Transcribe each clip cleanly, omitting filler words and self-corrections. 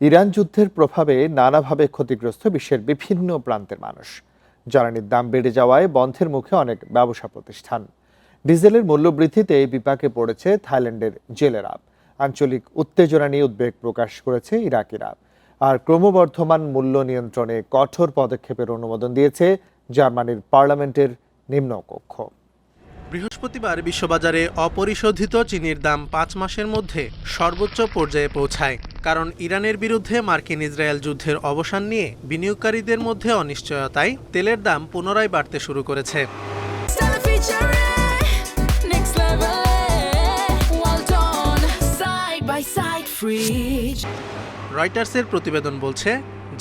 Iran যুদ্ধের প্রভাবে নানাভাবে ক্ষতিগ্রস্ত বিশ্বের বিভিন্ন প্রান্তের মানুষ। জ্বালানির দাম বেড়ে যাওয়ায় বন্ধের মুখে অনেক ব্যবসা প্রতিষ্ঠান। ডিজেলের মূল্য বৃদ্ধিতে বিপাকে পড়েছে থাইল্যান্ডের জেলেরা। আঞ্চলিক উত্তেজনা নিয়ে উদ্বেগ প্রকাশ করেছে ইরাকিরা। আর ক্রমবর্ধমান মূল্য নিয়ন্ত্রণে কঠোর পদক্ষেপের অনুমোদন দিয়েছে জার্মানির পার্লামেন্টের নিম্নকক্ষ। বৃহস্পতিবার বিশ্ববাজারে অপরিশোধিত চিনির দাম ৫ মাসের মধ্যে সর্বোচ্চ পর্যায়ে পৌঁছায়। কারণ ইরানের বিরুদ্ধে মার্কিন ইসরায়েল যুদ্ধের অবসান নিয়ে বিনিয়োগকারীদের মধ্যে অনিশ্চয়তায় তেলের দাম পুনরায় বাড়তে শুরু করেছে। রয়টার্সের প্রতিবেদন বলছে,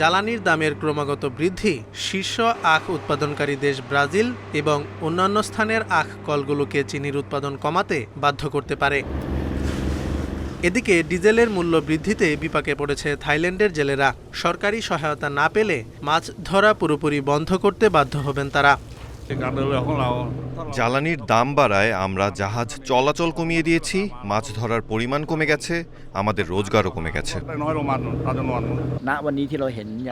জ্বালানির দামের ক্রমাগত বৃদ্ধি শীর্ষ আখ উৎপাদনকারী দেশ ব্রাজিল এবং অন্যান্য স্থানের আখ কলগুলোকে চিনির উৎপাদন কমাতে বাধ্য করতে পারে। এদিকে ডিজেলের মূল্য বৃদ্ধিতে বিপাকে পড়েছে থাইল্যান্ডের জেলেরা। সরকারি সহায়তা না পেলে মাছ ধরা পুরোপুরি বন্ধ করতে বাধ্য হবেন তারা। জ্বালানির দাম বাড়ায় আমরা জাহাজ চলাচল কমিয়ে দিয়েছি, মাছ ধরার পরিমাণ কমে গেছে, আমাদের রোজগারও কমে গেছে।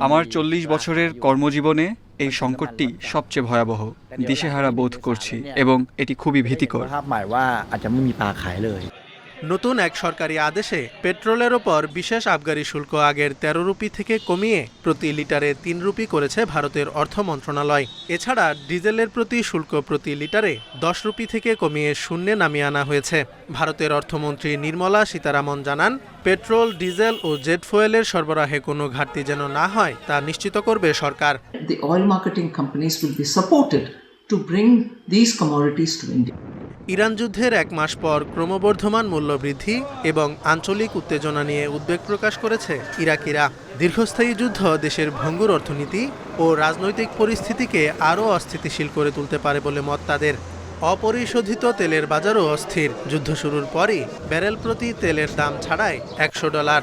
আমার ৪০ বছরের কর্মজীবনে এই সংকটটি সবচেয়ে ভয়াবহ। দিশেহারা বোধ করছি এবং এটি খুবই ভীতিকর। নতুন এক সরকারি আদেশে পেট্রোলের ওপর বিশেষ আবগারি শুল্ক আগের ১৩ রুপি থেকে কমিয়ে প্রতি লিটারে ৩ রুপি করেছে ভারতের অর্থ মন্ত্রণালয়। এছাড়া ডিজেলের প্রতি শুল্ক প্রতি লিটারে ১০ রুপি থেকে কমিয়ে শূন্যে নামিয়ে আনা হয়েছে। ভারতের অর্থমন্ত্রী নির্মলা সীতারামন জানান, পেট্রোল, ডিজেল ও জেট ফুয়েলের সরবরাহে কোনো ঘাটতি যেন না হয় তা নিশ্চিত করবে সরকার। The oil marketing companies will be supported to bring these commodities to India. Iran যুদ্ধের ১ মাস পর ক্রমবর্ধমান মূল্যবৃদ্ধি এবং আঞ্চলিক উত্তেজনা নিয়ে উদ্বেগ প্রকাশ করেছে ইরাকিরা। দীর্ঘস্থায়ী যুদ্ধ দেশের ভঙ্গুর অর্থনীতি ও রাজনৈতিক পরিস্থিতিকে আরও অস্থিতিশীল করে তুলতে পারে বলে মত তাদের। অপরিশোধিত তেলের বাজারও অস্থির। যুদ্ধ শুরুর পরই ব্যারেল প্রতি তেলের দাম ছাড়ায় $১০০।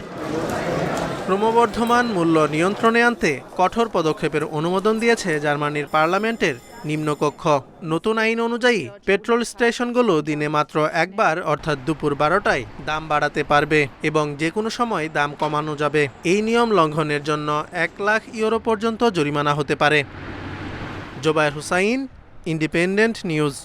ক্রমবর্ধমান মূল্য নিয়ন্ত্রণে আনতে কঠোর পদক্ষেপের অনুমোদন দিয়েছে জার্মানির পার্লামেন্টের নিম্নকক্ষ। নতুন আইন অনুযায়ী পেট্রোল স্টেশনগুলো দিনে মাত্র একবার অর্থাৎ দুপুর ১২টায় দাম বাড়াতে পারবে এবং যে কোনো সময় দাম কমানো যাবে। এই নিয়ম লঙ্ঘনের জন্য €১,০০,০০০ পর্যন্ত জরিমানা হতে পারে। Zobayer Hussain, Independent news.